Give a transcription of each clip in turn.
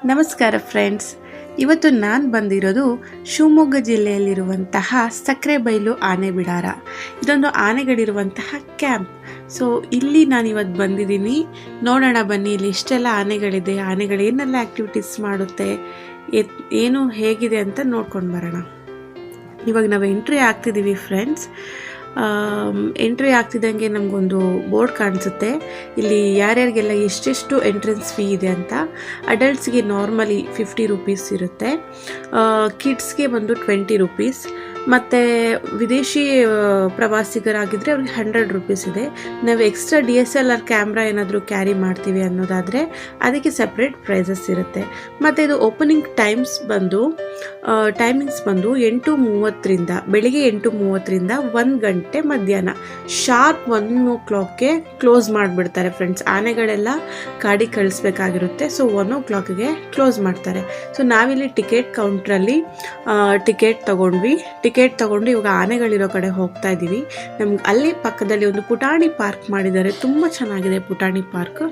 ನಮಸ್ಕಾರ ಫ್ರೆಂಡ್ಸ್, ಇವತ್ತು ನಾನು ಬಂದಿರೋದು ಶಿವಮೊಗ್ಗ ಜಿಲ್ಲೆಯಲ್ಲಿರುವಂತಹ ಸಕ್ಕರೆಬೈಲು ಆನೆ ಬಿಡಾರ. ಇದೊಂದು ಆನೆಗಳಿರುವಂತಹ ಕ್ಯಾಂಪ್. ಸೊ ಇಲ್ಲಿ ನಾನು ಇವತ್ತು ಬಂದಿದ್ದೀನಿ. ನೋಡೋಣ ಬನ್ನಿ, ಇಲ್ಲಿ ಇಷ್ಟೆಲ್ಲ ಆನೆಗಳಿದೆ, ಆನೆಗಳು ಏನೆಲ್ಲ ಆ್ಯಕ್ಟಿವಿಟೀಸ್ ಮಾಡುತ್ತೆ, ಏನು ಹೇಗಿದೆ ಅಂತ ನೋಡ್ಕೊಂಡು ಬರೋಣ. ಇವಾಗ ನಾವು ಎಂಟ್ರಿ ಆಗ್ತಿದ್ದೀವಿ ಫ್ರೆಂಡ್ಸ್. ಎಂಟ್ರಿ ಆಗ್ತಿದ್ದಂಗೆ ನಮಗೊಂದು ಬೋರ್ಡ್ ಕಾಣಿಸುತ್ತೆ. ಇಲ್ಲಿ ಯಾರ್ಯಾರಿಗೆಲ್ಲ ಎಷ್ಟೆಷ್ಟು ಎಂಟ್ರೆನ್ಸ್ ಫೀ ಇದೆ ಅಂತ. ಅಡಲ್ಟ್ಸ್ಗೆ ನಾರ್ಮಲಿ 50 ರೂಪೀಸ್ ಇರುತ್ತೆ, ಕಿಡ್ಸ್ಗೆ ಬಂದು 20 ರೂಪೀಸ್, ಮತ್ತು ವಿದೇಶಿ ಪ್ರವಾಸಿಗರಾಗಿದ್ದರೆ ಅವ್ರಿಗೆ 100 ರೂಪೀಸ್ ಇದೆ. ನಾವು ಎಕ್ಸ್ಟ್ರಾ DSLR ಕ್ಯಾಮ್ರಾ ಏನಾದರೂ ಕ್ಯಾರಿ ಮಾಡ್ತೀವಿ ಅನ್ನೋದಾದರೆ ಅದಕ್ಕೆ ಸಪ್ರೇಟ್ ಪ್ರೈಸಸ್ ಇರುತ್ತೆ. ಮತ್ತು ಇದು ಓಪನಿಂಗ್ ಟೈಮಿಂಗ್ಸ್ ಬಂದು 8:30ರಿಂದ ಬೆಳಿಗ್ಗೆ 8:30ರಿಂದ 1 ಗಂಟೆ ಮಧ್ಯಾಹ್ನ ಶಾರ್ಪ್ 1 o'clockಗೆ ಕ್ಲೋಸ್ ಮಾಡಿಬಿಡ್ತಾರೆ ಫ್ರೆಂಡ್ಸ್. ಆನೆಗಳೆಲ್ಲ ಕಾಡಿಗೆ ಕಳಿಸ್ಬೇಕಾಗಿರುತ್ತೆ, ಸೊ 1 o'clockಗೆ ಕ್ಲೋಸ್ ಮಾಡ್ತಾರೆ. ಸೊ ನಾವಿಲ್ಲಿ ಟಿಕೆಟ್ ಕೌಂಟ್ರಲ್ಲಿ ಟಿಕೆಟ್ ತಗೊಂಡು ಇವಾಗ ಆನೆಗಳಿರೋ ಕಡೆ ಹೋಗ್ತಾ ಇದ್ದೀವಿ. ನಮ್ಗೆ ಅಲ್ಲಿ ಪಕ್ಕದಲ್ಲಿ ಒಂದು ಪುಟಾಣಿ ಪಾರ್ಕ್ ಮಾಡಿದ್ದಾರೆ, ತುಂಬ ಚೆನ್ನಾಗಿದೆ ಪುಟಾಣಿ ಪಾರ್ಕ್.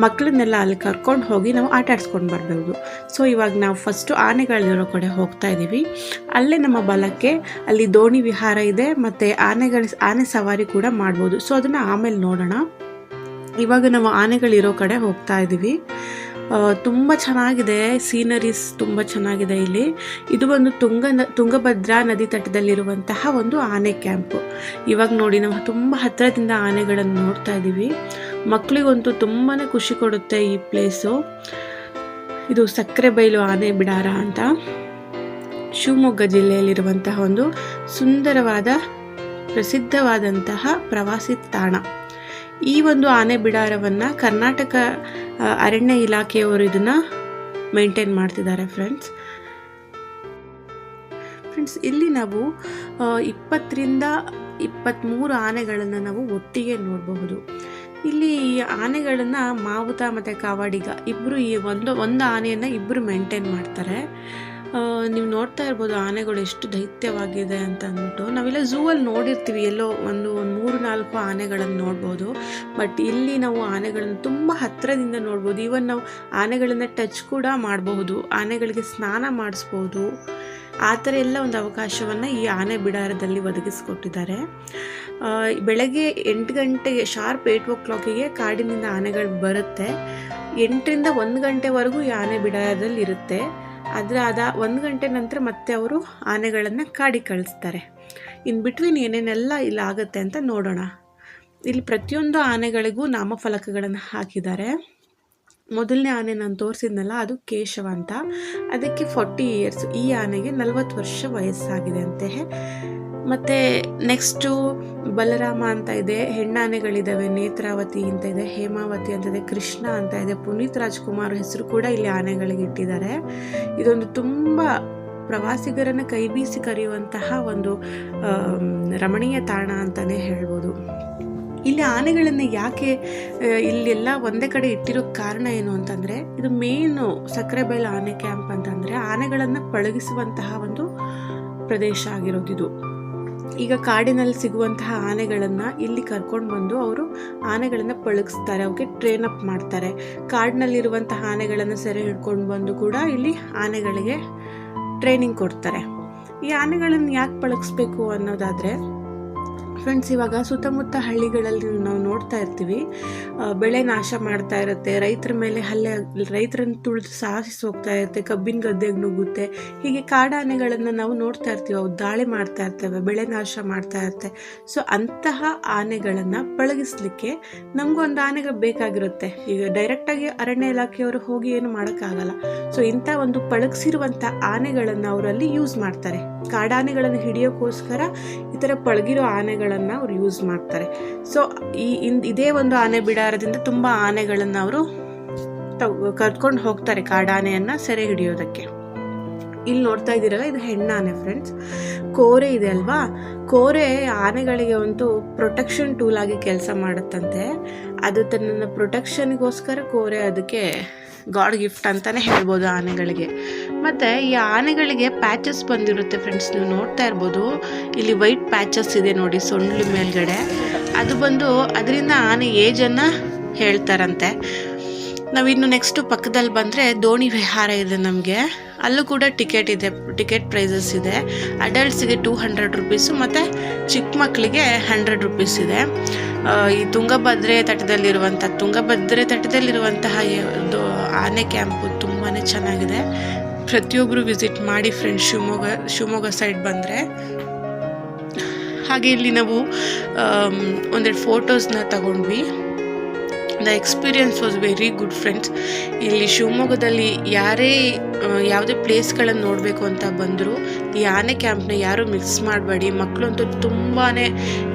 ಮಕ್ಕಳನ್ನೆಲ್ಲ ಅಲ್ಲಿ ಕರ್ಕೊಂಡು ಹೋಗಿ ನಾವು ಆಟ ಆಡ್ಸ್ಕೊಂಡು ಬರ್ಬೋದು. ಸೊ ಇವಾಗ ನಾವು ಫಸ್ಟು ಆನೆಗಳಿರೋ ಕಡೆ ಹೋಗ್ತಾ ಇದ್ದೀವಿ. ಅಲ್ಲೇ ನಮ್ಮ ಬಲಕ್ಕೆ ಅಲ್ಲಿ ದೋಣಿ ವಿಹಾರ ಇದೆ, ಮತ್ತು ಆನೆ ಸವಾರಿ ಕೂಡ ಮಾಡ್ಬೋದು. ಸೊ ಅದನ್ನು ಆಮೇಲೆ ನೋಡೋಣ. ಇವಾಗ ನಾವು ಆನೆಗಳಿರೋ ಕಡೆ ಹೋಗ್ತಾ ಇದ್ದೀವಿ. ತುಂಬ ಚೆನ್ನಾಗಿದೆ, ಸೀನರೀಸ್ ತುಂಬ ಚೆನ್ನಾಗಿದೆ ಇಲ್ಲಿ. ಇದು ಒಂದು ತುಂಗಭದ್ರಾ ನದಿ ತಟದಲ್ಲಿರುವಂತಹ ಒಂದು ಆನೆ ಕ್ಯಾಂಪು. ಇವಾಗ ನೋಡಿ, ನಾವು ತುಂಬ ಹತ್ತಿರದಿಂದ ಆನೆಗಳನ್ನು ನೋಡ್ತಾ ಇದ್ದೀವಿ. ಮಕ್ಕಳಿಗಂತೂ ತುಂಬಾ ಖುಷಿ ಕೊಡುತ್ತೆ ಈ ಪ್ಲೇಸು. ಇದು ಸಕ್ಕರೆಬೈಲು ಆನೆ ಬಿಡಾರ ಅಂತ ಶಿವಮೊಗ್ಗ ಜಿಲ್ಲೆಯಲ್ಲಿರುವಂತಹ ಒಂದು ಸುಂದರವಾದ ಪ್ರಸಿದ್ಧವಾದಂತಹ ಪ್ರವಾಸಿ ತಾಣ. ಈ ಒಂದು ಆನೆ ಬಿಡಾರವನ್ನು ಕರ್ನಾಟಕ ಅರಣ್ಯ ಇಲಾಖೆಯವರು ಇದನ್ನು ಮೇಂಟೈನ್ ಮಾಡ್ತಿದ್ದಾರೆ ಫ್ರೆಂಡ್ಸ್. ಇಲ್ಲಿ ನಾವು 20ರಿಂದ 23 ಆನೆಗಳನ್ನು ನಾವು ಒಟ್ಟಿಗೆ ನೋಡಬಹುದು. ಇಲ್ಲಿ ಆನೆಗಳನ್ನು ಮಾವುತ ಮತ್ತು ಕಾವಾಡಿಗ ಇಬ್ಬರು, ಈ ಒಂದು ಆನೆಯನ್ನು ಇಬ್ಬರು ಮೇಂಟೈನ್ ಮಾಡ್ತಾರೆ. ನೀವು ನೋಡ್ತಾ ಇರ್ಬೋದು ಆನೆಗಳು ಎಷ್ಟು ದೈತ್ಯವಾಗಿದೆ ಅಂತ ಅಂದ್ಬಿಟ್ಟು. ನಾವೆಲ್ಲ ಝೂವಲ್ಲಿ ನೋಡಿರ್ತೀವಿ, ಎಲ್ಲೋ ಒಂದು 3-4 ಆನೆಗಳನ್ನು ನೋಡ್ಬೋದು. ಬಟ್ ಇಲ್ಲಿ ನಾವು ಆನೆಗಳನ್ನು ತುಂಬ ಹತ್ತಿರದಿಂದ ನೋಡ್ಬೋದು. ಈವನ್ ನಾವು ಆನೆಗಳನ್ನು ಟಚ್ ಕೂಡ ಮಾಡಬಹುದು, ಆನೆಗಳಿಗೆ ಸ್ನಾನ ಮಾಡಿಸ್ಬೋದು. ಆ ಥರ ಎಲ್ಲ ಒಂದು ಅವಕಾಶವನ್ನು ಈ ಆನೆ ಬಿಡಾರದಲ್ಲಿ ಒದಗಿಸ್ಕೊಟ್ಟಿದ್ದಾರೆ. ಬೆಳಗ್ಗೆ 8 ಗಂಟೆಗೆ ಶಾರ್ಪ್ 8 o'clockಗೆ ಕಾಡಿನಿಂದ ಆನೆಗಳು ಬರುತ್ತೆ. 8ರಿಂದ 1 ಗಂಟೆವರೆಗೂ ಈ ಆನೆ ಬಿಡಾರದಲ್ಲಿ ಇರುತ್ತೆ. ಆದರೆ 1 ಗಂಟೆ ನಂತರ ಮತ್ತೆ ಅವರು ಆನೆಗಳನ್ನು ಕಾಡಿಗೆ ಕಳಿಸ್ತಾರೆ. ಇನ್ ಬಿಟ್ವೀನ್ ಏನೇನೆಲ್ಲ ಇಲ್ಲಿ ಆಗುತ್ತೆ ಅಂತ ನೋಡೋಣ. ಇಲ್ಲಿ ಪ್ರತಿಯೊಂದು ಆನೆಗಳಿಗೂ ನಾಮಫಲಕಗಳನ್ನು ಹಾಕಿದ್ದಾರೆ. ಮೊದಲನೇ ಆನೆ ನಾನು ತೋರಿಸಿದ್ನಲ್ಲ, ಅದು ಕೇಶವ ಅಂತ, ಅದಕ್ಕೆ 40 years. ಈ ಆನೆಗೆ 40 ವರ್ಷ ವಯಸ್ಸಾಗಿದೆ ಅಂತೆ. ಮತ್ತು ನೆಕ್ಸ್ಟು ಬಲರಾಮ ಅಂತ ಇದೆ, ಹೆಣ್ಣಾನೆಗಳಿದ್ದಾವೆ, ನೇತ್ರಾವತಿ ಅಂತ ಇದೆ, ಹೇಮಾವತಿ ಅಂತ ಇದೆ, ಕೃಷ್ಣ ಅಂತ ಇದೆ, ಪುನೀತ್ ರಾಜ್ಕುಮಾರ್ ಹೆಸರು ಕೂಡ ಇಲ್ಲಿ ಆನೆಗಳಿಗೆ ಇಟ್ಟಿದ್ದಾರೆ. ಇದೊಂದು ತುಂಬ ಪ್ರವಾಸಿಗರನ್ನು ಕೈಬೀಸಿ ಕರೆಯುವಂತಹ ಒಂದು ರಮಣೀಯ ತಾಣ ಅಂತಲೇ ಹೇಳ್ಬೋದು. ಇಲ್ಲಿ ಆನೆಗಳನ್ನು ಯಾಕೆ ಇಲ್ಲೆಲ್ಲ ಒಂದೇ ಕಡೆ ಇಟ್ಟಿರೋ ಕಾರಣ ಏನು ಅಂತಂದರೆ, ಇದು ಮೇನು ಸಕ್ಕರೆಬೈಲು ಆನೆ ಕ್ಯಾಂಪ್ ಅಂತಂದರೆ ಆನೆಗಳನ್ನು ಪಳಗಿಸುವಂತಹ ಒಂದು ಪ್ರದೇಶ ಆಗಿರೋದಿದು. ಈಗ ಕಾಡಿನಲ್ಲಿ ಸಿಗುವಂತಹ ಆನೆಗಳನ್ನು ಇಲ್ಲಿ ಕರ್ಕೊಂಡು ಬಂದು ಅವರು ಆನೆಗಳನ್ನು ಪಳಗಿಸ್ತಾರೆ, ಅವಕ್ಕೆ ಟ್ರೈನ್ ಅಪ್ ಮಾಡ್ತಾರೆ. ಕಾಡಿನಲ್ಲಿರುವಂತಹ ಆನೆಗಳನ್ನು ಸೆರೆ ಹಿಡ್ಕೊಂಡು ಬಂದು ಕೂಡ ಇಲ್ಲಿ ಆನೆಗಳಿಗೆ ಟ್ರೈನಿಂಗ್ ಕೊಡ್ತಾರೆ. ಈ ಆನೆಗಳನ್ನು ಯಾಕೆ ಪಳಗಿಸ್ಬೇಕು ಅನ್ನೋದಾದರೆ ಫ್ರೆಂಡ್ಸ್, ಇವಾಗ ಸುತ್ತಮುತ್ತ ಹಳ್ಳಿಗಳಲ್ಲಿ ನಾವು ನೋಡ್ತಾ ಇರ್ತೀವಿ, ಬೆಳೆ ನಾಶ ಮಾಡ್ತಾ ಇರುತ್ತೆ, ರೈತರ ಮೇಲೆ ರೈತರನ್ನು ತುಳಿದು ಸಾಧಿಸಿ ಹೋಗ್ತಾ ಇರುತ್ತೆ, ಕಬ್ಬಿನ ಗದ್ದೆಗೆ ನುಗ್ಗುತ್ತೆ. ಹೀಗೆ ಕಾಡಾನೆಗಳನ್ನು ನಾವು ನೋಡ್ತಾ ಇರ್ತೀವಿ, ಅವು ದಾಳಿ ಮಾಡ್ತಾ ಇರ್ತವೆ, ಬೆಳೆ ನಾಶ ಮಾಡ್ತಾ ಇರುತ್ತೆ. ಸೊ ಅಂತಹ ಆನೆಗಳನ್ನು ಪಳಗಿಸ್ಲಿಕ್ಕೆ ನಮಗೂ ಒಂದು ಆನೆಗೆ ಬೇಕಾಗಿರುತ್ತೆ. ಈಗ ಡೈರೆಕ್ಟಾಗಿ ಅರಣ್ಯ ಇಲಾಖೆಯವರು ಹೋಗಿ ಏನು ಮಾಡೋಕ್ಕಾಗಲ್ಲ. ಸೊ ಇಂಥ ಒಂದು ಪಳಗಿಸಿರುವಂಥ ಆನೆಗಳನ್ನು ಅವರಲ್ಲಿ ಯೂಸ್ ಮಾಡ್ತಾರೆ. ಕಾಡಾನೆಗಳನ್ನು ಹಿಡಿಯೋಕ್ಕೋಸ್ಕರ ಈ ಥರ ಪಳಗಿರೋ ಆನೆಗಳನ್ನು ಅವರು ಯೂಸ್ ಮಾಡ್ತಾರೆ. ಸೊ ಇದೇ ಒಂದು ಆನೆ ಬಿಡಾರದಿಂದ ತುಂಬ ಆನೆಗಳನ್ನು ಅವರು ಕರ್ಕೊಂಡು ಹೋಗ್ತಾರೆ ಕಾಡಾನೆಯನ್ನು ಸೆರೆ ಹಿಡಿಯೋದಕ್ಕೆ. ಇಲ್ಲಿ ನೋಡ್ತಾ ಇದ್ದೀರಲ್ಲ, ಇದು ಹೆಣ್ಣಾನೆ ಫ್ರೆಂಡ್ಸ್. ಕೋರೆ ಇದೆ ಅಲ್ವಾ, ಕೋರೆ ಆನೆಗಳಿಗೆ ಒಂದು ಪ್ರೊಟೆಕ್ಷನ್ ಟೂಲ್ ಆಗಿ ಕೆಲಸ ಮಾಡುತ್ತಂತೆ. ಅದು ತನ್ನ ಪ್ರೊಟೆಕ್ಷನ್ಗೋಸ್ಕರ ಕೋರೆ ಅದಕ್ಕೆ ಗಾಡ್ ಗಿಫ್ಟ್ ಅಂತಲೇ ಹೇಳ್ಬೋದು ಆನೆಗಳಿಗೆ. ಮತ್ತು ಈ ಆನೆಗಳಿಗೆ ಪ್ಯಾಚಸ್ ಬಂದಿರುತ್ತೆ ಫ್ರೆಂಡ್ಸ್, ನೀವು ನೋಡ್ತಾ ಇರ್ಬೋದು. ಇಲ್ಲಿ ವೈಟ್ ಪ್ಯಾಚಸ್ ಇದೆ ನೋಡಿ ಸೊಂಡ್ಲು ಮೇಲ್ಗಡೆ. ಅದು ಬಂದು ಅದರಿಂದ ಆನೆ ಏಜನ್ನು ಹೇಳ್ತಾರಂತೆ. ನಾವಿನ್ನು ನೆಕ್ಸ್ಟು ಪಕ್ಕದಲ್ಲಿ ಬಂದರೆ ದೋಣಿ ವಿಹಾರ ಇದೆ ನಮಗೆ. ಅಲ್ಲೂ ಕೂಡ ಟಿಕೆಟ್ ಇದೆ, ಟಿಕೆಟ್ ಪ್ರೈಸಸ್ ಇದೆ. ಅಡಲ್ಟ್ಸಿಗೆ 200 ರುಪೀಸು ಮತ್ತು ಚಿಕ್ಕ ಮಕ್ಕಳಿಗೆ 100 ರುಪೀಸ್ ಇದೆ. ಈ ತುಂಗಭದ್ರೆ ತಟದಲ್ಲಿರುವಂತಹ ಆನೆ ಕ್ಯಾಂಪು ತುಂಬಾ ಚೆನ್ನಾಗಿದೆ. ಪ್ರತಿಯೊಬ್ಬರು ವಿಸಿಟ್ ಮಾಡಿ ಫ್ರೆಂಡ್ಸ್, ಶಿವಮೊಗ್ಗ ಸೈಡ್ ಬಂದರೆ. ಹಾಗೆ ಇಲ್ಲಿ ನಾವು ಒಂದೆರಡು ಫೋಟೋಸ್ನ ತಗೊಂಡ್ವಿ. The experience was very good friends. ಇಲ್ಲಿ ಶಿವಮೊಗ್ಗದಲ್ಲಿ ಯಾವುದೇ ಪ್ಲೇಸ್ಗಳನ್ನು ನೋಡಬೇಕು ಅಂತ ಬಂದರೂ ಈ ಆನೆ ಕ್ಯಾಂಪ್ನ ಯಾರೂ ಮಿಸ್ ಮಾಡಬೇಡಿ. ಮಕ್ಕಳಂತೂ ತುಂಬಾ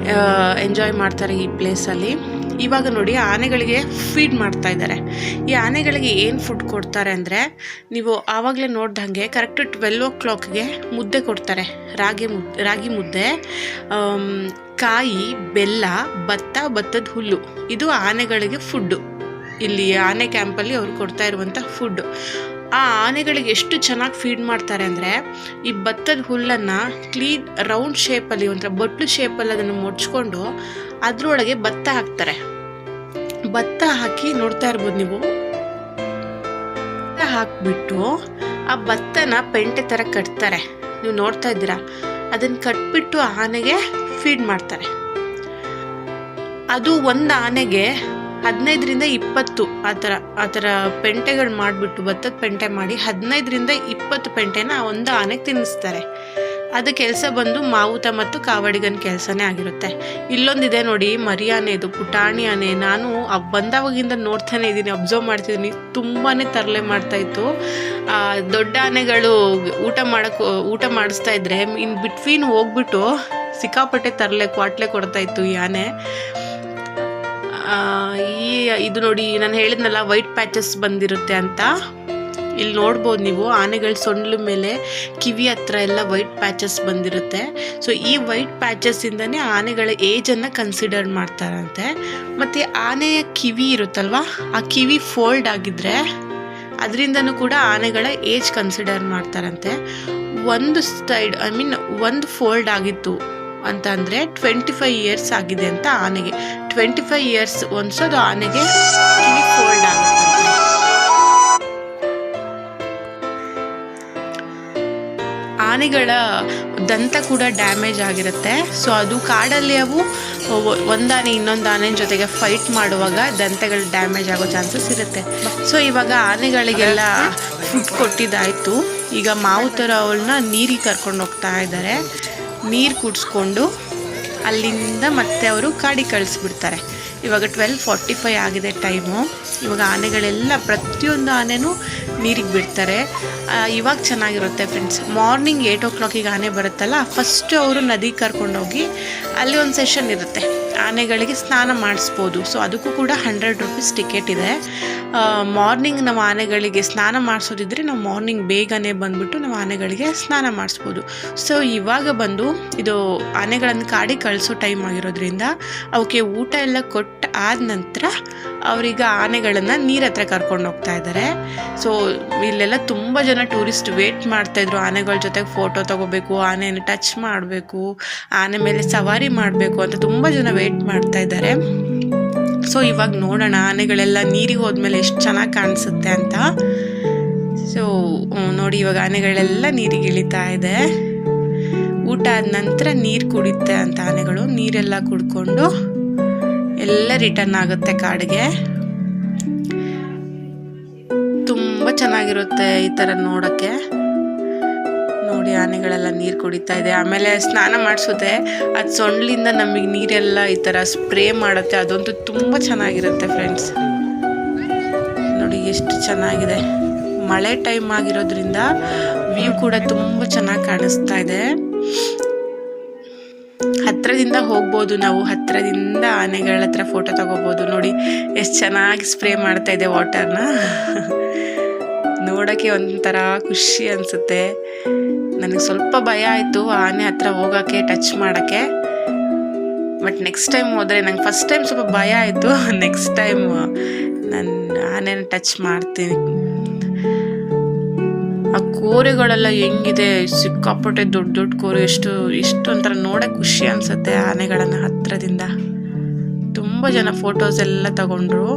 ಎಂಜಾಯ್ ಮಾಡ್ತಾರೆ ಈ ಪ್ಲೇಸಲ್ಲಿ. ಇವಾಗ ನೋಡಿ, ಆನೆಗಳಿಗೆ ಫೀಡ್ ಮಾಡ್ತಾ ಇದ್ದಾರೆ. ಈ ಆನೆಗಳಿಗೆ ಏನು ಫುಡ್ ಕೊಡ್ತಾರೆ ಅಂದರೆ, ನೀವು ಆವಾಗಲೇ ನೋಡ್ದಂಗೆ ಕರೆಕ್ಟ್ 12 o'clockಗೆ ಮುದ್ದೆ ಕೊಡ್ತಾರೆ. ರಾಗಿ ಮುದ್ದೆ, ಕಾಯಿ, ಬೆಲ್ಲ, ಭತ್ತದ ಹುಲ್ಲು. ಇದು ಆನೆಗಳಿಗೆ ಫುಡ್ಡು. ಇಲ್ಲಿ ಆನೆ ಕ್ಯಾಂಪಲ್ಲಿ ಅವ್ರು ಕೊಡ್ತಾ ಇರುವಂಥ ಫುಡ್ಡು. ಆ ಆನೆಗಳಿಗೆ ಎಷ್ಟು ಚೆನ್ನಾಗಿ ಫೀಡ್ ಮಾಡ್ತಾರೆ ಅಂದರೆ, ಈ ಭತ್ತದ ಹುಲ್ಲನ್ನು ಕ್ಲೀನ್ ರೌಂಡ್ ಶೇಪಲ್ಲಿ, ಒಂಥರ ಬಟ್ಲು ಶೇಪಲ್ಲಿ ಅದನ್ನು ಮುಡ್ಚ್ಕೊಂಡು ಅದರೊಳಗೆ ಭತ್ತ ಹಾಕ್ತಾರೆ. ಭತ್ತ ಹಾಕಿ ನೋಡ್ತಾ ಇರ್ಬೋದು ನೀವು. ಭತ್ತ ಹಾಕ್ಬಿಟ್ಟು ಆ ಭತ್ತನ ಪೆಂಟೆ ಥರ ಕಟ್ತಾರೆ. ನೀವು ನೋಡ್ತಾ ಇದ್ದೀರಾ, ಅದನ್ನು ಕಟ್ಬಿಟ್ಟು ಆನೆಗೆ ಫೀಡ್ ಮಾಡ್ತಾರೆ. ಅದು ಒಂದು ಆನೆಗೆ 15ರಿಂದ 20 ಆ ಥರ ಪೆಂಟೆಗಳು ಮಾಡಿಬಿಟ್ಟು, ಭತ್ತದ ಪೆಂಟೆ ಮಾಡಿ 15ರಿಂದ 20 ಪೆಂಟೆನ ಒಂದು ಆನೆಗೆ ತಿನ್ನಿಸ್ತಾರೆ. ಅದು ಕೆಲಸ ಬಂದು ಮಾವುತ ಮತ್ತು ಕಾವಡಿಗನ ಕೆಲಸನೇ ಆಗಿರುತ್ತೆ. ಇಲ್ಲೊಂದಿದೆ ನೋಡಿ, ಮರಿ ಆನೆ. ಇದು ಪುಟಾಣಿ ಆನೆ. ನಾನು ಬಂದಾವಾಗಿಂದ ನೋಡ್ತಾನೆ ಇದ್ದೀನಿ, ಅಬ್ಸರ್ವ್ ಮಾಡ್ತಿದ್ದೀನಿ. ತುಂಬಾ ತರಲೆ ಮಾಡ್ತಾಯಿತ್ತು. ದೊಡ್ಡ ಆನೆಗಳು ಊಟ ಮಾಡಿಸ್ತಾ ಇದ್ರೆ ಇನ್ ಬಿಟ್ವೀನ್ ಹೋಗ್ಬಿಟ್ಟು ಸಿಕ್ಕಾಪಟ್ಟೆ ಕ್ವಾಟ್ಲೆ ಕೊಡ್ತಾಯಿತ್ತು ಈ ಆನೆ. ಇದು ನೋಡಿ, ನಾನು ಹೇಳಿದ್ನಲ್ಲ ವೈಟ್ ಪ್ಯಾಚಸ್ ಬಂದಿರುತ್ತೆ ಅಂತ. ಇಲ್ಲಿ ನೋಡ್ಬೋದು ನೀವು, ಆನೆಗಳ ಸೊಂಡ್ಲ ಮೇಲೆ ಕಿವಿ ಹತ್ರ ಎಲ್ಲ ವೈಟ್ ಪ್ಯಾಚಸ್ ಬಂದಿರುತ್ತೆ. ಸೊ ಈ ವೈಟ್ ಪ್ಯಾಚಸ್ಸಿಂದನೇ ಆನೆಗಳ ಏಜನ್ನು ಕನ್ಸಿಡರ್ ಮಾಡ್ತಾರಂತೆ. ಮತ್ತು ಆನೆಯ ಕಿವಿ ಇರುತ್ತಲ್ವ, ಆ ಕಿವಿ ಫೋಲ್ಡ್ ಆಗಿದ್ರೆ ಅದರಿಂದನೂ ಕೂಡ ಆನೆಗಳ ಏಜ್ ಕನ್ಸಿಡರ್ ಮಾಡ್ತಾರಂತೆ. ಒಂದು ಫೋಲ್ಡ್ ಆಗಿತ್ತು ಅಂತ ಅಂದರೆ 25 years ಆಗಿದೆ ಅಂತ ಆನೆಗೆ. 25 years ಒಂದ್ಸೋದು ಆನೆಗೆ ಕಿವಿ ಫೋಲ್ಡ್ ಆಗುತ್ತೆ. ಆನೆಗಳ ದಂತ ಕೂಡ ಡ್ಯಾಮೇಜ್ ಆಗಿರುತ್ತೆ. ಸೊ ಅದು ಕಾಡಲ್ಲಿ ಅವು ಒಂದಾನೆ ಇನ್ನೊಂದು ಆನೆ ಜೊತೆಗೆ ಫೈಟ್ ಮಾಡುವಾಗ ದಂತಗಳು ಡ್ಯಾಮೇಜ್ ಆಗೋ ಚಾನ್ಸಸ್ ಇರುತ್ತೆ. ಸೊ ಇವಾಗ ಆನೆಗಳಿಗೆಲ್ಲ ಫುಡ್ ಕೊಟ್ಟಿದ್ದಾಯಿತು. ಈಗ ಮಾವುತರ ಅವಳನ್ನ ನೀರಿಗೆ ಕರ್ಕೊಂಡು ಹೋಗ್ತಾ ಇದ್ದಾರೆ. ನೀರು ಕುಡಿಸ್ಕೊಂಡು ಅಲ್ಲಿಂದ ಮತ್ತೆ ಅವರು ಕಾಡಿಗೆ ಕಳಿಸ್ಬಿಡ್ತಾರೆ. ಇವಾಗ 12:45 ಆಗಿದೆ ಟೈಮು. ಇವಾಗ ಆನೆಗಳೆಲ್ಲ ಪ್ರತಿಯೊಂದು ಆನೆನೂ ನೀರಿಗೆ ಬಿಡ್ತಾರೆ. ಇವಾಗ ಚೆನ್ನಾಗಿರುತ್ತೆ ಫ್ರೆಂಡ್ಸ್. ಮಾರ್ನಿಂಗ್ 8 o'clockಗೆ ಆನೆ ಬರುತ್ತಲ್ಲ, ಫಸ್ಟು ಅವರು ನದಿಗೆ ಕರ್ಕೊಂಡೋಗಿ ಅಲ್ಲಿ ಒಂದು ಸೆಷನ್ ಇರುತ್ತೆ, ಆನೆಗಳಿಗೆ ಸ್ನಾನ ಮಾಡಿಸ್ಬೋದು. ಸೊ ಅದಕ್ಕೂ ಕೂಡ 100 rupees ಟಿಕೆಟ್ ಇದೆ. ಮಾರ್ನಿಂಗ್ ನಾವು ಆನೆಗಳಿಗೆ ಸ್ನಾನ ಮಾಡಿಸೋದಿದ್ರೆ ನಾವು ಮಾರ್ನಿಂಗ್ ಬೇಗನೆ ಬಂದುಬಿಟ್ಟು ನಾವು ಆನೆಗಳಿಗೆ ಸ್ನಾನ ಮಾಡಿಸ್ಬೋದು. ಸೊ ಇವಾಗ ಬಂದು ಇದು ಆನೆಗಳನ್ನು ಕಾಡಿಗೆ ಕಳಿಸೋ ಟೈಮ್ ಆಗಿರೋದ್ರಿಂದ ಅವಕ್ಕೆ ಊಟ ಎಲ್ಲ ಕೊಟ್ಟು ಆದ ನಂತರ ಅವರೀಗ ಆನೆಗಳನ್ನು ನೀರ ಹತ್ರ ಕರ್ಕೊಂಡು ಹೋಗ್ತಾ ಇದ್ದಾರೆ. ಸೊ ಇಲ್ಲೆಲ್ಲ ತುಂಬ ಜನ ಟೂರಿಸ್ಟ್ ವೇಟ್ ಮಾಡ್ತಾಯಿದ್ರು. ಆನೆಗಳ ಜೊತೆಗೆ ಫೋಟೋ ತೊಗೋಬೇಕು, ಆನೆಯನ್ನು ಟಚ್ ಮಾಡಬೇಕು, ಆನೆ ಮೇಲೆ ಸವಾರಿ ಮಾಡಬೇಕು ಅಂತ ತುಂಬ ಜನ ವೇಟ್ ಮಾಡ್ತಾ ಇದ್ದಾರೆ. ಸೊ ಇವಾಗ ನೋಡೋಣ ಆನೆಗಳೆಲ್ಲ ನೀರಿಗೆ ಹೋದ್ಮೇಲೆ ಎಷ್ಟು ಚೆನ್ನಾಗಿ ಕಾಣಿಸುತ್ತೆ ಅಂತ. ಸೊ ನೋಡಿ, ಇವಾಗ ಆನೆಗಳೆಲ್ಲ ನೀರಿಗೆ ಇಳಿತಾ ಇದೆ. ಊಟ ಆದ ನಂತರ ನೀರು ಕುಡಿಯುತ್ತೆ ಅಂತ ಆನೆಗಳು. ನೀರೆಲ್ಲ ಕುಡ್ಕೊಂಡು ಎಲ್ಲ ರಿಟರ್ನ್ ಆಗುತ್ತೆ ಕಾಡಿಗೆ. ತುಂಬ ಚೆನ್ನಾಗಿರುತ್ತೆ ಈ ಥರ ನೋಡೋಕ್ಕೆ. ನೋಡಿ, ಆನೆಗಳೆಲ್ಲ ನೀರು ಕುಡಿತಾ ಇದೆ. ಆಮೇಲೆ ಸ್ನಾನ ಮಾಡಿಸೋದೆ, ಅದು ಸೊಂಡ್ಲಿಂದ ನಮಗೆ ನೀರೆಲ್ಲ ಈ ಥರ ಸ್ಪ್ರೇ ಮಾಡುತ್ತೆ. ಅದಂತೂ ತುಂಬ ಚೆನ್ನಾಗಿರುತ್ತೆ ಫ್ರೆಂಡ್ಸ್. ನೋಡಿ ಎಷ್ಟು ಚೆನ್ನಾಗಿದೆ. ಮಳೆ ಟೈಮ್ ಆಗಿರೋದ್ರಿಂದ ವ್ಯೂ ಕೂಡ ತುಂಬ ಚೆನ್ನಾಗಿ ಕಾಣಿಸ್ತಾ ಇದೆ. ಹತ್ತಿರದಿಂದ ಹೋಗ್ಬೋದು, ನಾವು ಹತ್ತಿರದಿಂದ ಆನೆಗಳ ಹತ್ರ ಫೋಟೋ ತಗೋಬೋದು. ನೋಡಿ ಎಷ್ಟು ಚೆನ್ನಾಗಿ ಸ್ಪ್ರೇ ಮಾಡ್ತಾ ಇದೆ ವಾಟರ್ನ. ನೋಡೋಕ್ಕೆ ಒಂಥರ ಖುಷಿ ಅನಿಸುತ್ತೆ. ನನಗೆ ಸ್ವಲ್ಪ ಭಯ ಆಯಿತು ಆನೆ ಹತ್ರ ಹೋಗೋಕ್ಕೆ, ಟಚ್ ಮಾಡೋಕ್ಕೆ. ಬಟ್ ನೆಕ್ಸ್ಟ್ ಟೈಮ್ ಹೋದರೆ, ನಂಗೆ ಫಸ್ಟ್ ಟೈಮ್ ಸ್ವಲ್ಪ ಭಯ ಆಯಿತು. ನೆಕ್ಸ್ಟ್ ಟೈಮ್ ನಾನು ಆನೆನ ಟಚ್ ಮಾಡ್ತೀನಿ. ಆ ಕೋರೆಗಳೆಲ್ಲ ಹೆಂಗಿದೆ, ಸಿಕ್ಕಾಪಟ್ಟೆ ದೊಡ್ಡ ದೊಡ್ಡ ಕೋರೆ. ಎಷ್ಟು ಒಂಥರ ನೋಡೋಕೆ ಖುಷಿ ಅನಿಸುತ್ತೆ ಆನೆಗಳನ್ನು ಹತ್ತಿರದಿಂದ. ತುಂಬ ಜನ ಫೋಟೋಸ್ ಎಲ್ಲ ತಗೊಂಡ್ರು.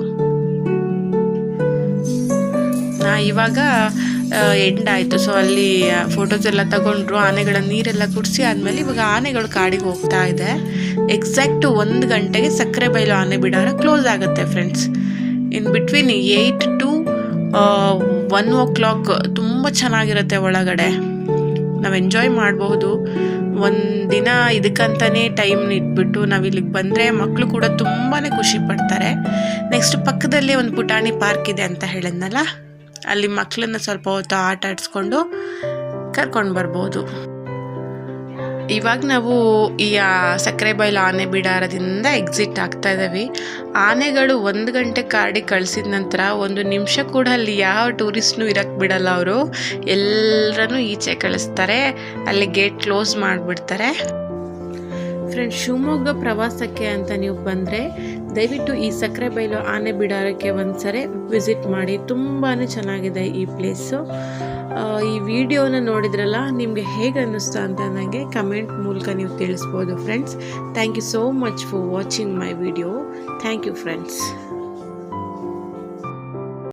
ಇವಾಗ ಎಂಡ್ ಆಯಿತು. ಸೊ ಅಲ್ಲಿ ಫೋಟೋಸ್ ಎಲ್ಲ ತಗೊಂಡ್ರು, ಆನೆಗಳ ನೀರೆಲ್ಲ ಕುಡಿಸಿ ಆದಮೇಲೆ ಇವಾಗ ಆನೆಗಳು ಕಾಡಿಗೆ ಹೋಗ್ತಾ ಇದೆ. ಎಕ್ಸಾಕ್ಟ್ 1 ಗಂಟೆಗೆ ಸಕ್ಕರೆಬೈಲು ಆನೆ ಬಿಡಾರ ಕ್ಲೋಸ್ ಆಗುತ್ತೆ friends. In between 8 to 1 o'clock ತುಂಬ ಚೆನ್ನಾಗಿರುತ್ತೆ ಒಳಗಡೆ, ನಾವು ಎಂಜಾಯ್ ಮಾಡಬಹುದು. ಒಂದಿನ ಇದಕ್ಕಂತಲೇ ಟೈಮ್ ಇಟ್ಬಿಟ್ಟು ನಾವು ಇಲ್ಲಿಗೆ ಬಂದರೆ ಮಕ್ಕಳು ಕೂಡ ತುಂಬಾ ಖುಷಿ ಪಡ್ತಾರೆ. ನೆಕ್ಸ್ಟ್ ಪಕ್ಕದಲ್ಲೇ ಒಂದು ಪುಟಾಣಿ ಪಾರ್ಕ್ ಇದೆ ಅಂತ ಹೇಳಿದ್ನಲ್ಲ, ಅಲ್ಲಿ ಮಕ್ಕಳನ್ನ ಸ್ವಲ್ಪ ಹೊತ್ತು ಆಟ ಆಡಿಸ್ಕೊಂಡು ಕರ್ಕೊಂಡು ಬರ್ಬೋದು. ಇವಾಗ ನಾವು ಈ ಸಕ್ಕರೆಬೈಲು ಆನೆ ಬಿಡಾರದಿಂದ ಎಕ್ಸಿಟ್ ಆಗ್ತಾ ಇದ್ದೀವಿ. ಆನೆಗಳು 1 ಗಂಟೆ ಕಾಡಿಗೆ ಕಳಿಸಿದ ನಂತರ 1 ನಿಮಿಷ ಕೂಡ ಅಲ್ಲಿ ಯಾವ ಟೂರಿಸ್ಟ್ನೂ ಇರಕ್ಕೆ ಬಿಡಲ್ಲ. ಅವರು ಎಲ್ಲರನ್ನೂ ಈಚೆ ಕಳಿಸ್ತಾರೆ, ಅಲ್ಲಿ ಗೇಟ್ ಕ್ಲೋಸ್ ಮಾಡಿಬಿಡ್ತಾರೆ. ಫ್ರೆಂಡ್ಸ್, ಶಿವಮೊಗ್ಗ ಪ್ರವಾಸಕ್ಕೆ ಅಂತ ನೀವು ಬಂದರೆ ದಯವಿಟ್ಟು ಈ ಸಕ್ಕರೆಬೈಲು ಆನೆ ಬಿಡಾರಕ್ಕೆ ಒಂದ್ಸರಿ ವಿಸಿಟ್ ಮಾಡಿ. ತುಂಬಾ ಚೆನ್ನಾಗಿದೆ ಈ ಪ್ಲೇಸು. ಈ ವಿಡಿಯೋನ ನೋಡಿದ್ರಲ್ಲ, ನಿಮಗೆ ಹೇಗೆ ಅನ್ನಿಸ್ತಾ ಅಂತ ನನಗೆ ಕಮೆಂಟ್ ಮೂಲಕ ನೀವು ತಿಳಿಸ್ಬೋದು friends. Thank you so much for watching my video. Thank you friends.